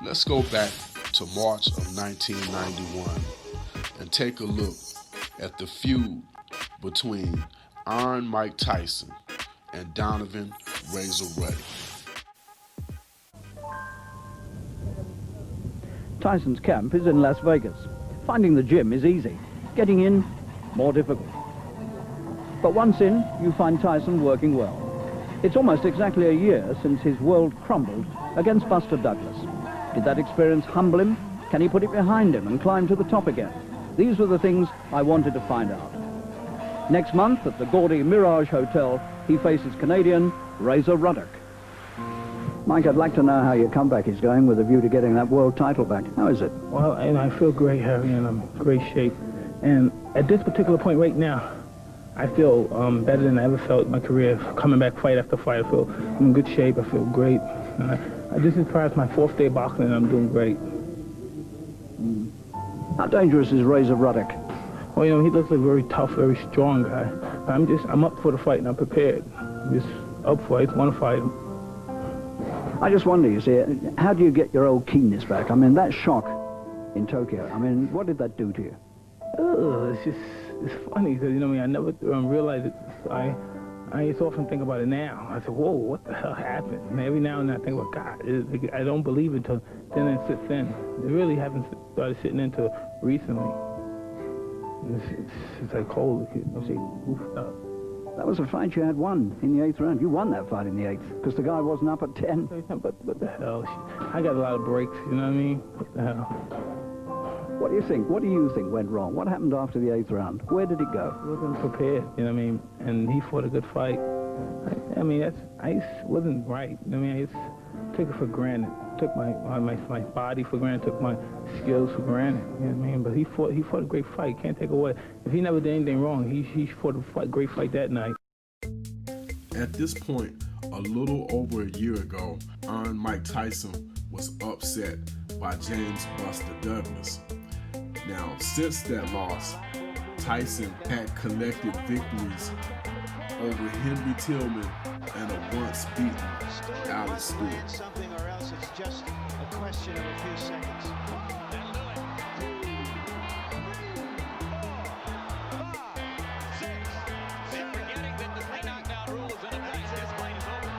Let's go back to March of 1991 and take a look at the feud between Iron Mike Tyson and Donovan Razor Ruddock. Tyson's camp is in Las Vegas. Finding the gym is easy. Getting in, more difficult. But once in, you find Tyson working well. It's almost exactly a year since his world crumbled against Buster Douglas. Did that experience humble him? Can he put it behind him and climb to the top again? These were the things I wanted to find out. Next month at the gaudy Mirage Hotel, he faces Canadian Razor Ruddock. Mike, I'd like to know how your comeback is going with a view to getting that world title back. How is it? Well, I feel great, Harry, and I'm in great shape. And at this particular point right now, I feel better than I ever felt in my career. Coming back fight after fight, I feel I'm in good shape. I feel great. This is perhaps my 4th day of boxing, and I'm doing great. How dangerous is Razor Ruddock? Well, you know, he looks like a very tough, very strong guy. But I'm up for the fight, and I'm prepared. I'm just up for it. I want to fight him. I just wonder, you see, how do you get your old keenness back? I mean, that shock in Tokyo, I mean, what did that do to you? It's funny, because, you know, I never realized it. I just often think about it now. I said, whoa, what the hell happened? And every now and then I think about, God, I don't believe it until then it sits in. It really haven't started sitting into recently. It's like cold. It's goofed up. That was a fight you had won in the 8th round. You won that fight in the 8th, because the guy wasn't up at 10. But what the hell? I got a lot of breaks, you know what I mean? What the hell? What do you think? What do you think went wrong? What happened after the 8th round? Where did it go? I wasn't prepared, you know what I mean? And he fought a good fight. I just wasn't right. I mean, I just took it for granted. Took my body for granted, took my skills for granted, you know what I mean? But he fought a great fight, can't take away. If he never did anything wrong, he fought a great fight that night. At this point, a little over a year ago, Iron Mike Tyson was upset by James Buster Douglas. Now, since that loss, Tyson had collected victories over Henry Tillman and a once-beaten Alex Stewart. Something or else it's just a question of a few seconds. That'll do it. 4, 5, 6. They're forgetting that the 3-knockout rule is in effect. This fight is over.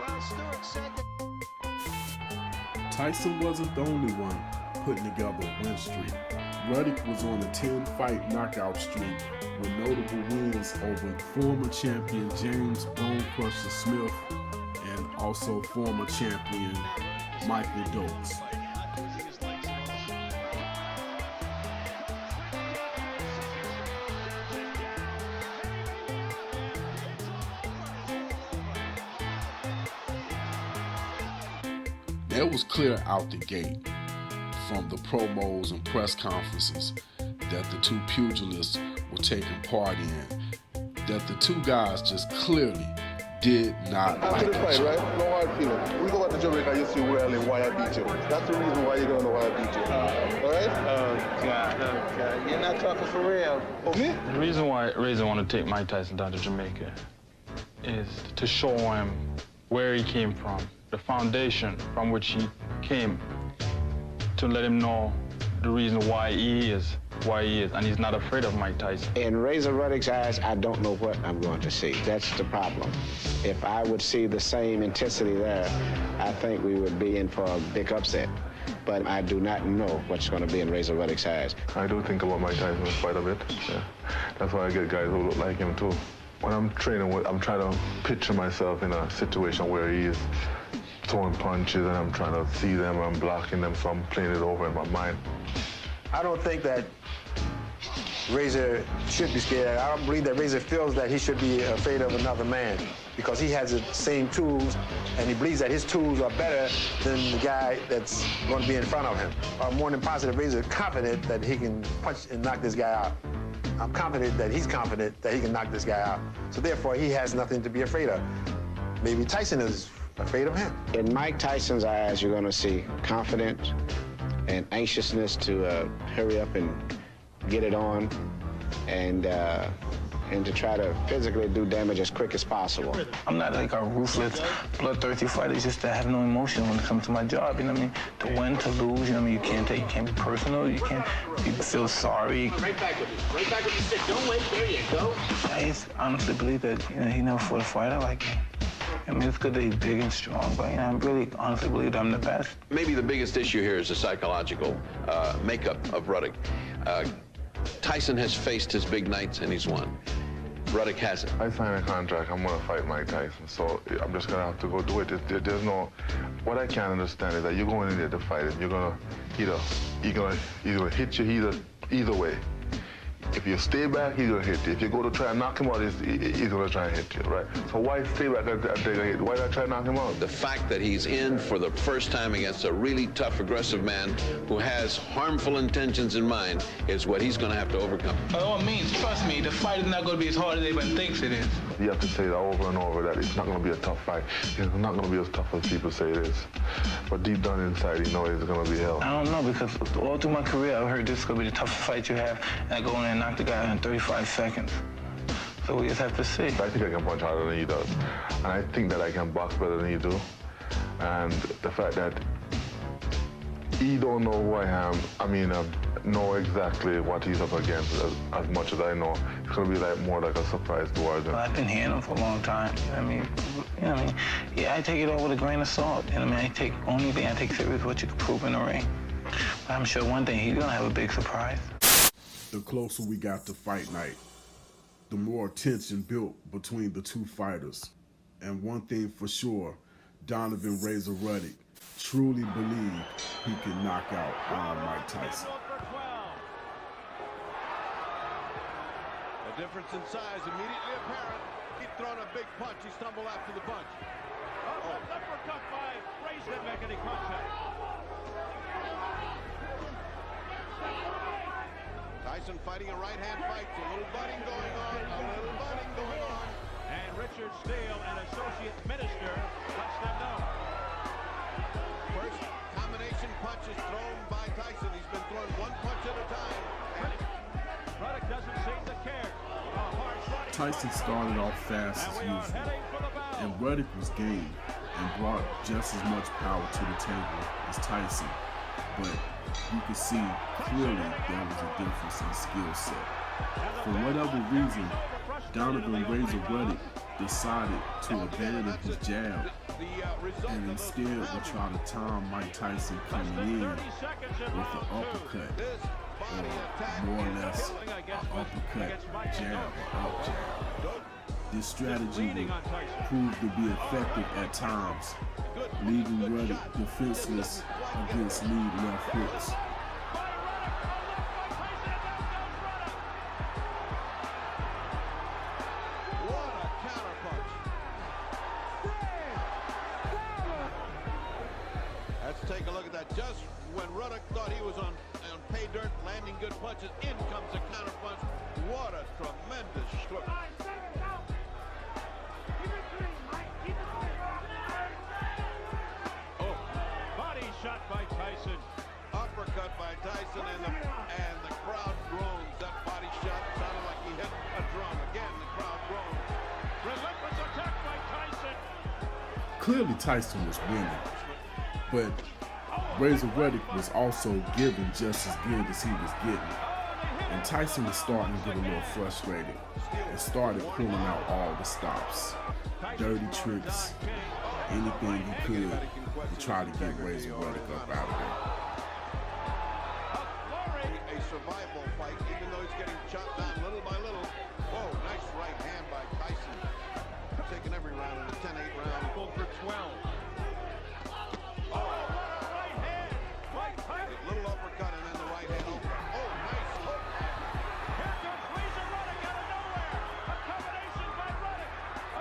Well, Stewart said that Tyson wasn't the only one putting together a win streak. Ruddock was on a 10-fight knockout streak with notable wins over former champion James Bone Crusher Smith and also former champion Michael Dokes. It was clear out the gate from the promos and press conferences that the two pugilists were taking part in, that the two guys just clearly did not like each other. Right? No hard feelings. We go back to Jamaica, you see well in why I beat you. That's the reason why you don't know why I beat you. All right? Oh, God. You're not talking for real. Oh, me? The reason why Razor want to take Mike Tyson down to Jamaica is to show him where he came from, the foundation from which he came, to let him know the reason why he is, and he's not afraid of Mike Tyson. In Razor Ruddock's eyes, I don't know what I'm going to see. That's the problem. If I would see the same intensity there, I think we would be in for a big upset. But I do not know what's going to be in Razor Ruddock's eyes. I do think about Mike Tyson quite a bit. Yeah. That's why I get guys who look like him, too. When I'm training, I'm trying to picture myself in a situation where he is throwing punches and I'm trying to see them, I'm blocking them, so I'm playing it over in my mind. I don't think that Razor should be scared. I don't believe that Razor feels that he should be afraid of another man because he has the same tools and he believes that his tools are better than the guy that's going to be in front of him. I'm more than positive Razor is confident that he can punch and knock this guy out. I'm confident that he's confident that he can knock this guy out. So therefore, he has nothing to be afraid of. Maybe Tyson is afraid of him. In Mike Tyson's eyes, you're going to see confidence and anxiousness to hurry up and get it on. And and to try to physically do damage as quick as possible. I'm not like a ruthless, bloodthirsty fighter. It's just that I have no emotion when it comes to my job. You know what I mean? To win, to lose. You know what I mean? You can't be personal. You can't feel sorry. Right back with you. Right back with you. Stick. Don't wait. There you go. I just honestly believe that he never fought a fighter like me. I mean, it's good that he's big and strong, but I really honestly believe that I'm the best. Maybe the biggest issue here is the psychological makeup of Ruddock. Tyson has faced his big nights and he's won. Ruddock hasn't. I signed a contract. I'm going to fight Mike Tyson, so I'm just going to have to go do it. There's no... What I can't understand is that you're going in there to fight him. You're going to he's going to hit you either way. If you stay back, he's going to hit you. If you go to try and knock him out, he's going to try and hit you, right? So why stay back and take a hit? Why not try and knock him out? The fact that he's in for the first time against a really tough, aggressive man who has harmful intentions in mind is what he's going to have to overcome. By all means, trust me, the fight is not going to be as hard as everyone thinks it is. You have to say that over and over, that it's not going to be a tough fight. It's not going to be as tough as people say it is. But deep down inside, you know it's going to be hell. I don't know, because all through my career, I've heard this is going to be the toughest fight you have, and I go in there and knock the guy out in 35 seconds. So we just have to see. I think I can punch harder than he does. And I think that I can box better than he do. And the fact that he don't know who I am, know exactly what he's up against as much as I know. It's going to be more like a surprise towards him. Well, I've been hearing him for a long time. You know what I mean? Yeah, I take it all with a grain of salt. You know what I mean? Only thing I take serious is what you can prove in the ring. But I'm sure one thing, he's going to have a big surprise. The closer we got to fight night, the more tension built between the two fighters. And one thing for sure, Donovan Razor Ruddock truly believed he could knock out Mike Tyson. The difference in size immediately apparent. He'd thrown a big punch. He stumbled after the punch. Uppercut by Razor. Didn't make any contact. Tyson fighting a right-hand fight. A little butting going on. And Richard Steele, an associate minister, lets them know. First combination punch is thrown by Tyson. He's been throwing one punch at a time. Ruddock doesn't seem to care. Tyson started off fast as usual, and Ruddock was game and brought just as much power to the table as Tyson. But you could see clearly there was a difference in skill set. For whatever reason, Donovan Razor Ruddock decided to abandon his jab and instead would try to time Mike Tyson coming in with an uppercut, or more or less an uppercut jab or up jab. This strategy would prove to be effective at times, leaving Ruddock defenseless against lead left hooks. Let's take a look at that. Just when Ruddock thought he was on pay dirt, landing good punches, in comes a counter punch. What a tremendous stroke. Oh, body shot by Tyson. Uppercut by Tyson, and the crowd groans. That body shot sounded like he hit a drum. Again, the crowd groans. Relentless attack by Tyson. Clearly Tyson was winning, but Razor Ruddock was also giving just as good as he was getting. And Tyson was starting to get a little frustrated and started pulling out all the stops, dirty tricks, anything he could to try to get Razor Ruddock up out of there. A survival fight, even though he's getting chopped down little by little. Whoa, nice right hand by Tyson. Taking every round in a 10-8 round. Pulled for 12. Little uppercut and then the right hand. Oh, nice hook. Here comes Razor Ruddock out of nowhere. A combination by Ruddock.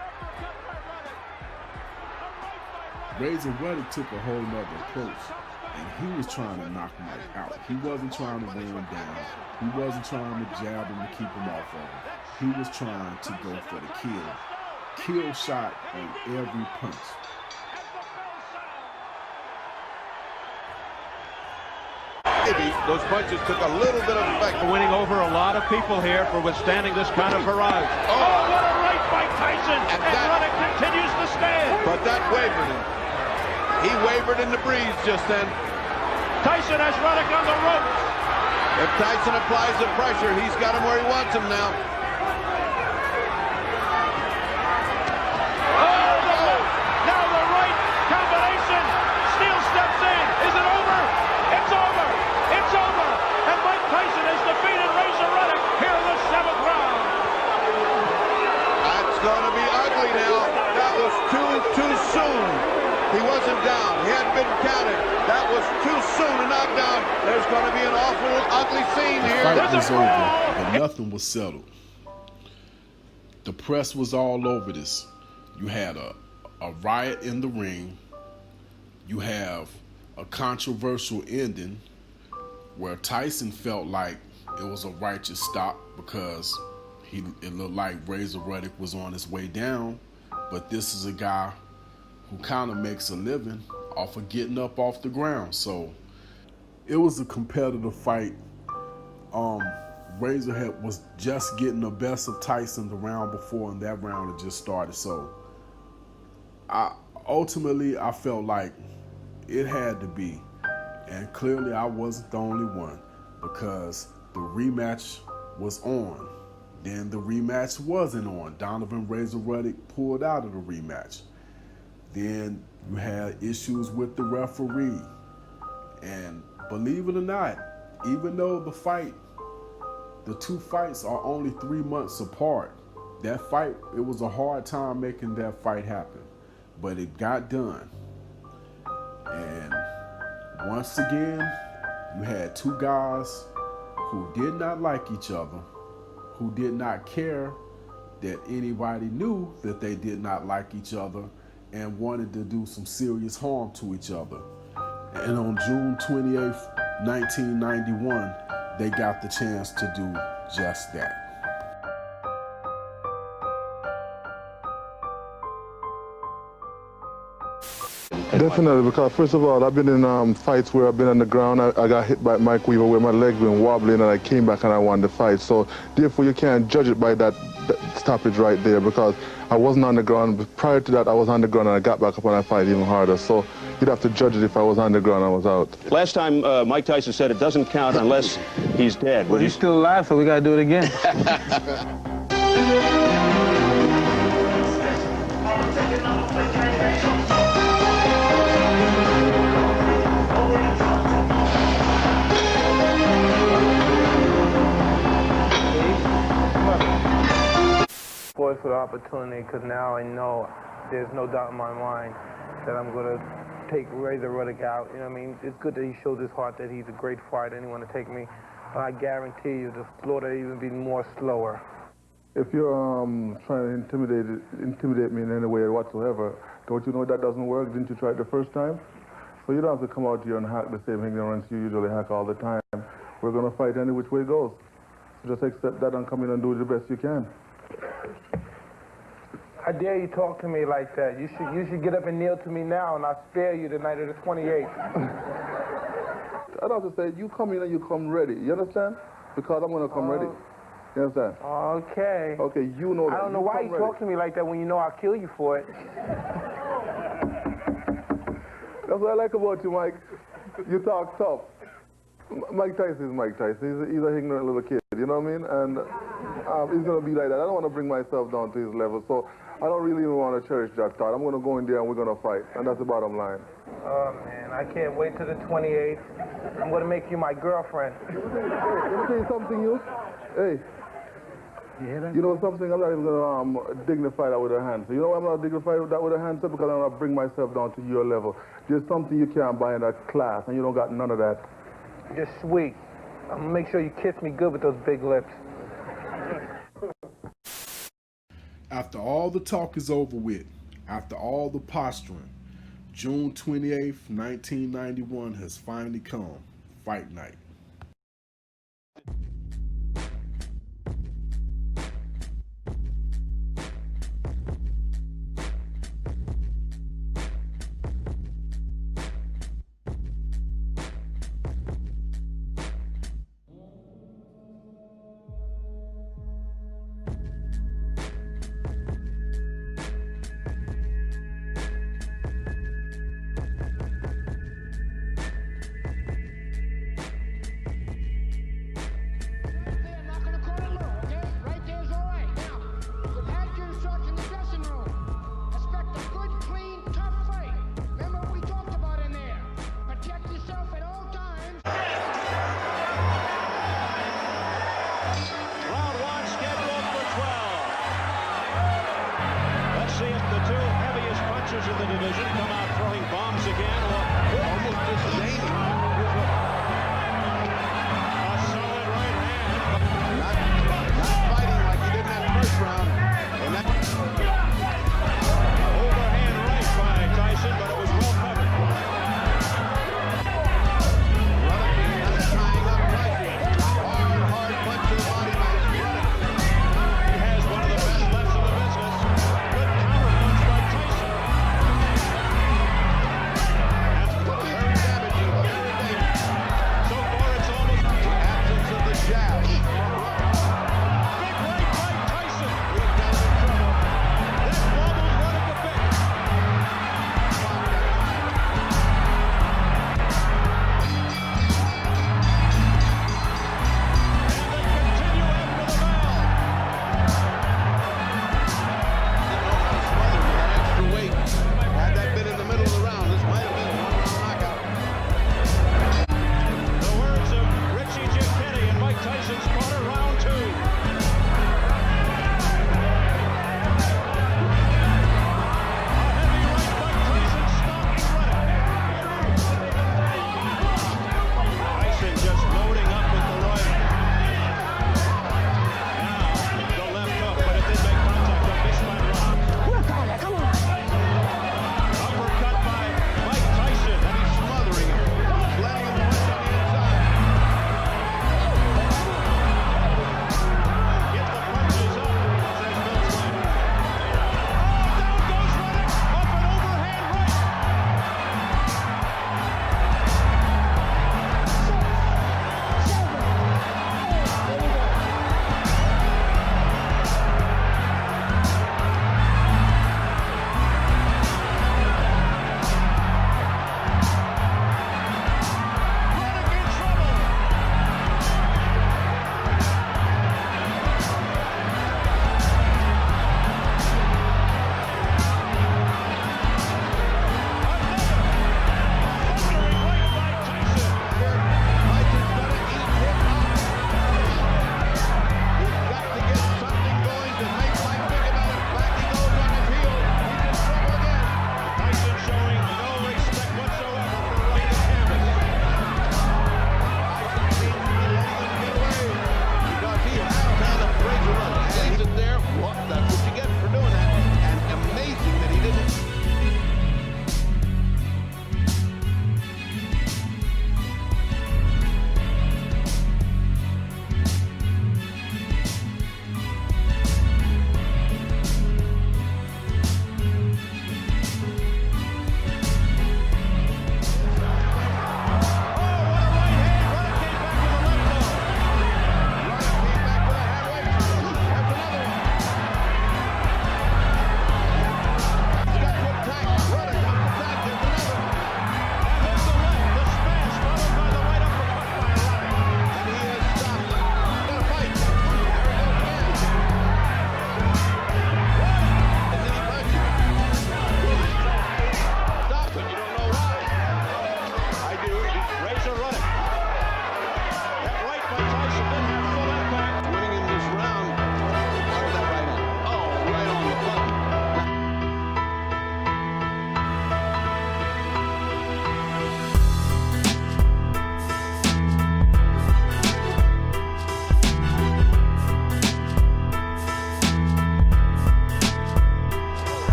An uppercut by Ruddock. A right by Ruddock. Razor Ruddock took a whole nother approach, and he was trying to knock Mike out. He wasn't trying to weigh him down. He wasn't trying to jab him to keep him off of him. He was trying to go for the kill. Kill shot on every punch. maybe those punches took a little bit of effect. Winning over a lot of people here for withstanding this kind of barrage. Oh, what a right by Tyson! And Ruddock continues to stand. But that wavered him. He wavered in the breeze just then. Tyson has Ruddock on the ropes. If Tyson applies the pressure, he's got him where he wants him now. Now the right combination. Steele steps in. Is it over? It's over. It's over. And Mike Tyson has defeated Razor Ruddock here in the 7th round. That's going to be ugly now. That was too soon. He wasn't down. He hadn't been counted. That was too soon a knockdown. There's going to be an awful ugly scene here. The fight was over, but nothing was settled. The press was all over this. You had a riot in the ring. You have a controversial ending where Tyson felt like it was a righteous stop because it looked like Razor Ruddock was on his way down. But this is a guy who kind of makes a living off of getting up off the ground. So it was a competitive fight. Razor was just getting the best of Tyson the round before, and that round had just started. So ultimately, I felt like it had to be. And clearly, I wasn't the only one because the rematch was on. Then the rematch wasn't on. Donovan Razor Ruddock pulled out of the rematch. Then you had issues with the referee. And believe it or not, even though the two fights are only 3 months apart, that fight, it was a hard time making that fight happen. But it got done. And once again, you had two guys who did not like each other, who did not care that anybody knew that they did not like each other, and wanted to do some serious harm to each other. And on June 28th, 1991, they got the chance to do just that. Definitely, because first of all, I've been in fights where I've been on the ground. I got hit by Mike Weaver where my leg been wobbling, and I came back and I won the fight. So therefore, you can't judge it by that stoppage right there, because I wasn't on the ground. But prior to that, I was on the ground and I got back up and I fight even harder. So you'd have to judge it if I was on the ground and I was out. Last time Mike Tyson said it doesn't count unless he's dead. Well, he's still alive, so we got to do it again. For the opportunity, because now I know there's no doubt in my mind that I'm going to take Razor Ruddock out. You know what I mean? It's good that he showed his heart that he's a great fighter and he want to take me. But I guarantee you the slaughter even be more slower. If you're trying to intimidate me in any way whatsoever, don't you know that doesn't work? Didn't you try it the first time? So you don't have to come out here and hack the same ignorance you usually hack all the time. We're going to fight any which way it goes. So just accept that and come in and do the best you can. How dare you talk to me like that? You should get up and kneel to me now, and I'll spare you the night of the 28th. I'd have to say, you come in and you come ready. You understand? Because I'm going to come ready. You understand? Okay. Okay, you know that. I don't know why you talk to me like that when you know I'll kill you for it. That's what I like about you, Mike. You talk tough. Mike Tyson is Mike Tyson. He's an ignorant little kid, you know what I mean? And he's going to be like that. I don't want to bring myself down to his level, so I don't really even want to cherish that thought. I'm going to go in there and we're going to fight, and that's the bottom line. Oh, man, I can't wait till the 28th. I'm going to make you my girlfriend. Let me tell you something, you. Hey. You know something? I'm not even going to dignify that with a hand. So you know why I'm not dignify that with a hand? Because I'm going to bring myself down to your level. There's something you can't buy in that class, and you don't got none of that. You're sweet. I'm going to make sure you kiss me good with those big lips. After all the talk is over with, after all the posturing, June 28th, 1991 has finally come. Fight night.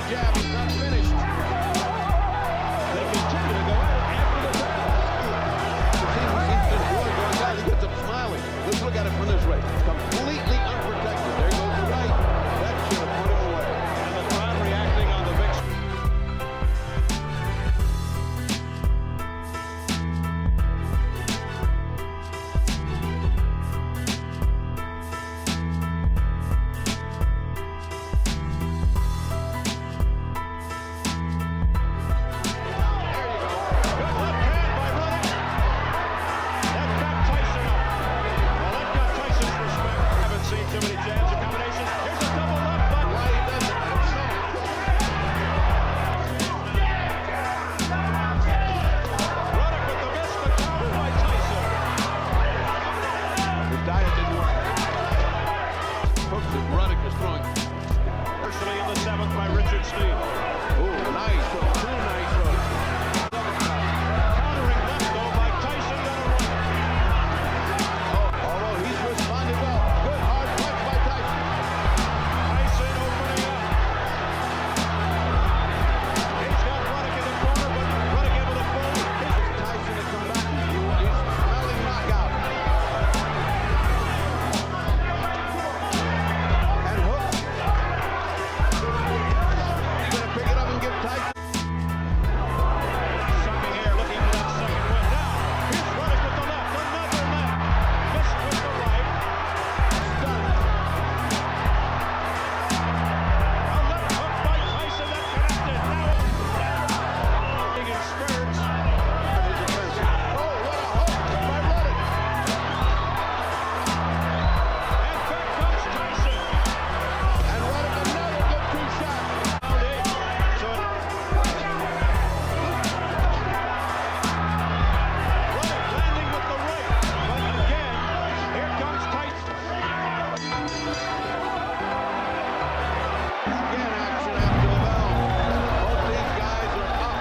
jab. He's not finished. They continue to go at it after the bell. He seems to enjoy going down. He gets up smiling. Let's look at it from this way. Completely unprotected. There goes the right. That should have put him away. And the crowd reacting on the victory. Ruddock is throwing. Firstly in the 7th by Richard Steve. Ooh, nice hook. Two nice hooks. Countering left though by Tyson to the right. Oh, although he's responded well. Good hard punch by Tyson. Tyson opening up. He's got Ruddock in the corner, but Ruddock able to pull. Tyson to come back. He's smelling knockout. And hook. He's going to pick it up and give Tyson. Sucking air, looking for that second win. Now, here's Ruddock with the left. Another left. Missed with the right. Stunned. A left hook by Tyson that connected. Now, in spurts. Oh, what a hook by Ruddock. And back comes Tyson. And Ruddock another good two shot. Round 8. So Ruddock landing with the right. But again, here comes Tyson. Again, action after the bell. Both these guys are up.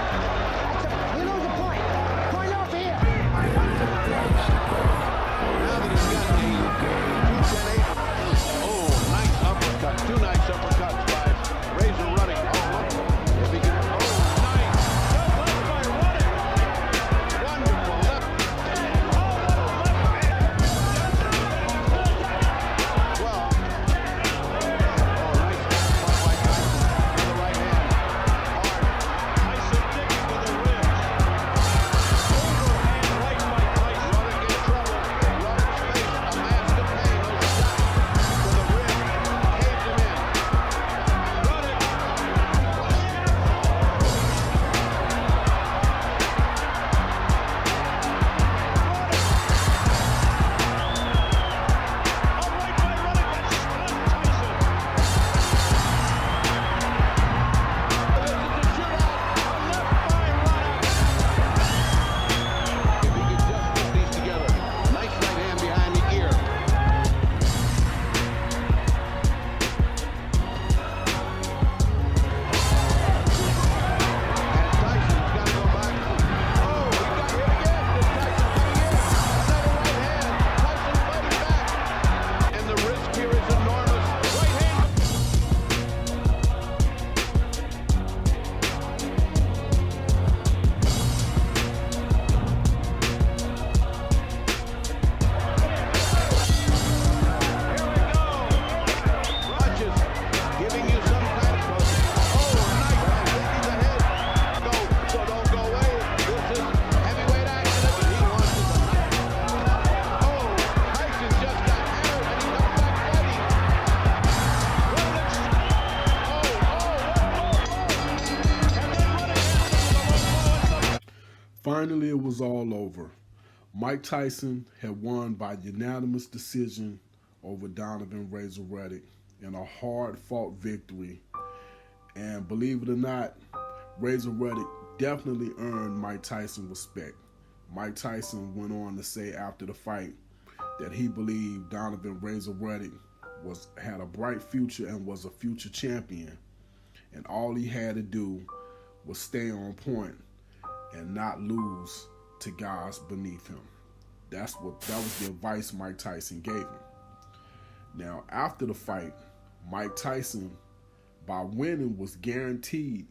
You lose a point. Point off here. Now that he's got the 2-10-8. Oh, nice uppercut. Two nice uppercuts by Razor Ruddock. Oh, look. If he can. Oh, nice. Good left by Ruddock. Wonderful left. Well. Oh, nice punch by Tyson. With the right hand. Hard. Tyson digging to the ribs. Overhand right by Tyson. Ruddock in trouble. Ruddock's face a mask of pain. Those shots to the rib caved him in. Ruddock. A right by Ruddock that stunned Tyson. This is a shootout. A left by Ruddock. If he could just put these together. Nice right hand behind the ear. And Tyson's got to go back. Oh, he got hit again. This Tyson coming in. Another right hand. Tyson fighting back. And the risk here is enormous. Right hand. Rogers giving you some kind of push. Oh, nice. Taking the head. Go. So don't go away. This is heavyweight action. But he wants it tonight. Oh, Tyson just got hammered and he comes back fighting. Ruddock's. And then Ruddock answers with a low blow. Finally, it was all over. Mike Tyson had won by unanimous decision over Donovan Razor Ruddock in a hard-fought victory. And believe it or not, Razor Ruddock definitely earned Mike Tyson respect. Mike Tyson went on to say after the fight that he believed Donovan Razor Ruddock had a bright future and was a future champion. And all he had to do was stay on point and not lose to guys beneath him. That was the advice Mike Tyson gave him. Now, after the fight, Mike Tyson by winning was guaranteed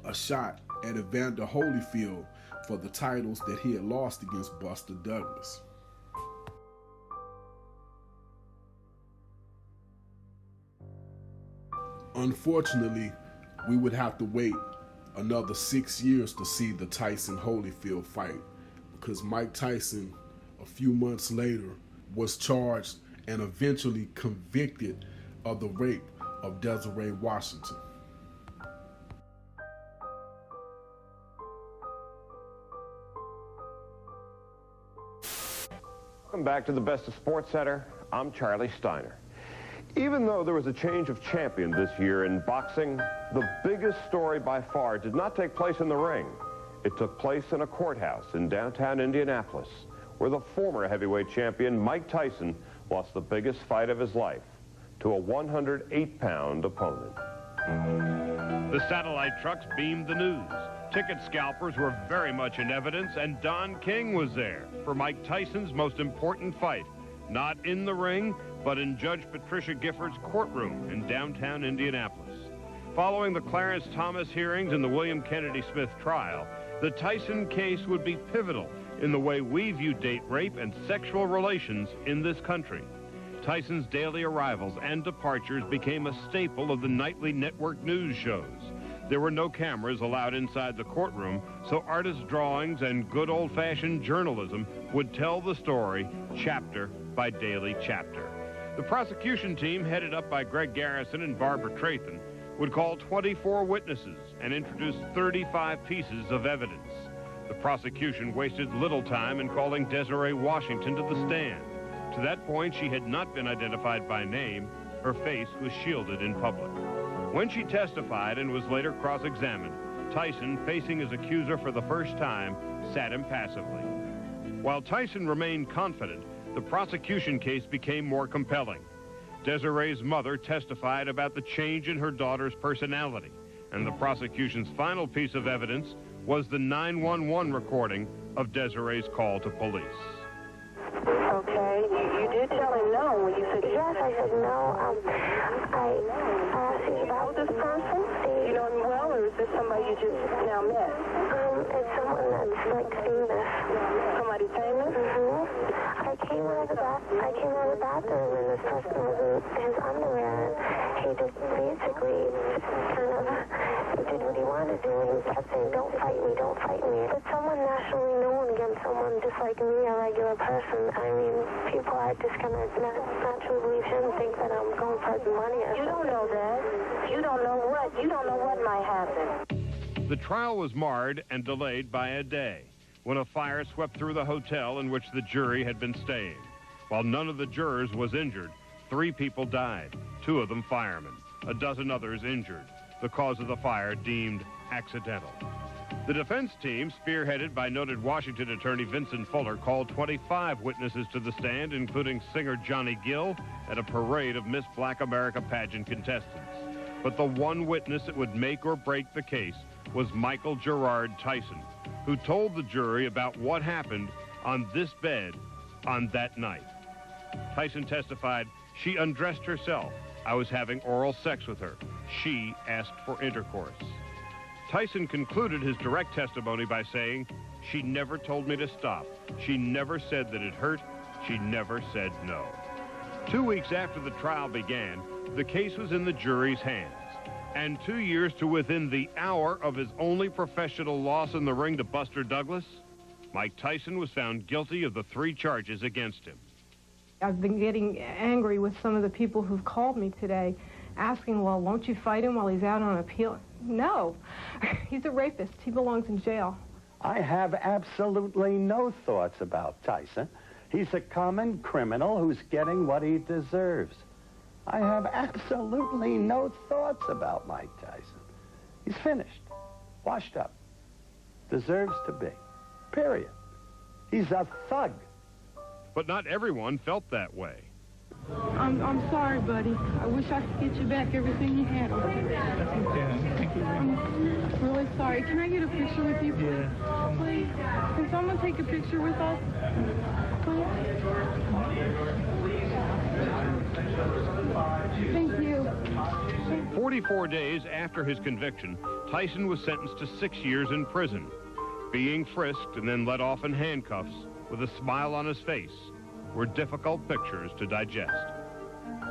a shot at Evander Holyfield for the titles that he had lost against Buster Douglas. Unfortunately, we would have to wait another 6 years to see the Tyson-Holyfield fight, because Mike Tyson, a few months later, was charged and eventually convicted of the rape of Desiree Washington. Welcome back to the Best of Sports Center. I'm Charlie Steiner. Even though there was a change of champion this year in boxing, the biggest story by far did not take place in the ring. It took place in a courthouse in downtown Indianapolis, where the former heavyweight champion Mike Tyson lost the biggest fight of his life to a 108-pound opponent. The satellite trucks beamed the news. Ticket scalpers were very much in evidence, and Don King was there for Mike Tyson's most important fight. Not in the ring, but in Judge Patricia Gifford's courtroom in downtown Indianapolis. Following the Clarence Thomas hearings in the William Kennedy Smith trial, the Tyson case would be pivotal in the way we view date rape and sexual relations in this country. Tyson's daily arrivals and departures became a staple of the nightly network news shows. There were no cameras allowed inside the courtroom, so artist drawings and good old-fashioned journalism would tell the story chapter by daily chapter. The prosecution team, headed up by Greg Garrison and Barbara Trathan, would call 24 witnesses and introduce 35 pieces of evidence. The prosecution wasted little time in calling Desiree Washington to the stand. To that point, she had not been identified by name. Her face was shielded in public. When she testified and was later cross-examined, Tyson, facing his accuser for the first time, sat impassively. While Tyson remained confident, the prosecution case became more compelling. Desiree's mother testified about the change in her daughter's personality, and the prosecution's final piece of evidence was the 911 recording of Desiree's call to police. Okay, you did tell him no when you said yes. I said no. I asked you about this person. You know him well, or is this somebody you just now met? It's someone that's like famous. Somebody famous? I came out of the bathroom and this person was in his underwear, and he just basically kind of did what he wanted to do, and he kept saying, don't fight me, don't fight me. But someone nationally known against someone just like me, a regular person, I mean, people are just going to naturally believe him and think that I'm going for the money. You don't know that. You don't know what might happen. The trial was marred and delayed by a day when a fire swept through the hotel in which the jury had been staying. While none of the jurors was injured, 3 people died, 2 of them firemen, a dozen others injured. The cause of the fire deemed accidental. The defense team, spearheaded by noted Washington attorney Vincent Fuller, called 25 witnesses to the stand, including singer Johnny Gill and a parade of Miss Black America pageant contestants. But the one witness that would make or break the case was Michael Gerard Tyson, who told the jury about what happened on this bed on that night. Tyson testified, "She undressed herself. I was having oral sex with her. She asked for intercourse." Tyson concluded his direct testimony by saying, "She never told me to stop. She never said that it hurt. She never said no." 2 weeks after the trial began, the case was in the jury's hands. And 2 years to within the hour of his only professional loss in the ring to Buster Douglas, Mike Tyson was found guilty of the 3 charges against him. I've been getting angry with some of the people who've called me today asking, well, won't you fight him while he's out on appeal? No. He's a rapist. He belongs in jail. I have absolutely no thoughts about Tyson. He's a common criminal who's getting what he deserves. I have absolutely no thoughts about Mike Tyson. He's finished, washed up, deserves to be, period. He's a thug. But not everyone felt that way. I'm sorry, buddy. I wish I could get you back everything you had over there. Thank you. I'm really sorry. Can I get a picture with you, please? Yeah. Please? Can someone take a picture with us? Please? Thank you. 44 days after his conviction, Tyson was sentenced to 6 years in prison. Being frisked and then let off in handcuffs with a smile on his face were difficult pictures to digest.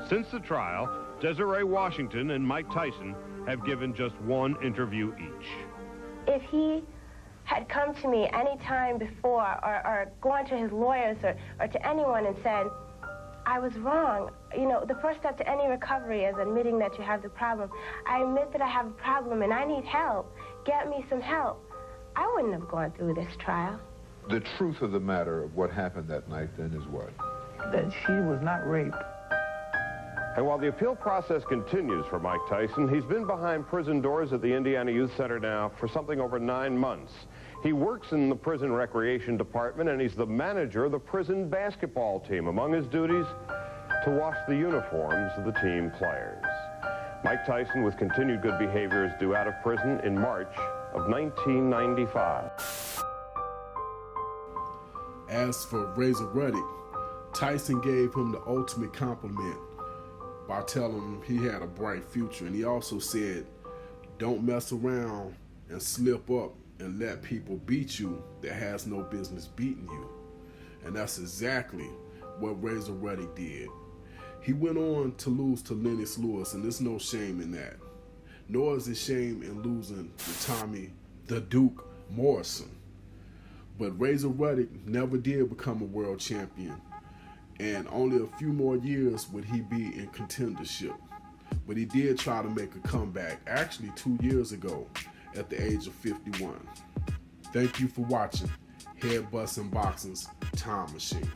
Since the trial, Desiree Washington and Mike Tyson have given just one interview each. If he had come to me any time before or gone to his lawyers or to anyone and said, I was wrong. You know, the first step to any recovery is admitting that you have the problem. I admit that I have a problem and I need help. Get me some help. I wouldn't have gone through this trial. The truth of the matter of what happened that night then is what? That she was not raped. And while the appeal process continues for Mike Tyson, he's been behind prison doors at the Indiana Youth Center now for something over 9 months. He works in the prison recreation department, and he's the manager of the prison basketball team. Among his duties, to wash the uniforms of the team players. Mike Tyson, with continued good behavior, is due out of prison in March of 1995. As for Razor Ruddock, Tyson gave him the ultimate compliment by telling him he had a bright future. And he also said, don't mess around and slip up and let people beat you that has no business beating you. And that's exactly what Razor Ruddock did. He went on to lose to Lennox Lewis, and there's no shame in that. Nor is it shame in losing to Tommy the Duke Morrison. But Razor Ruddock never did become a world champion, and only a few more years would he be in contendership. But he did try to make a comeback, actually 2 years ago, at the age of 51. Thank you for watching Head Bustin' Boxing's Time Machine.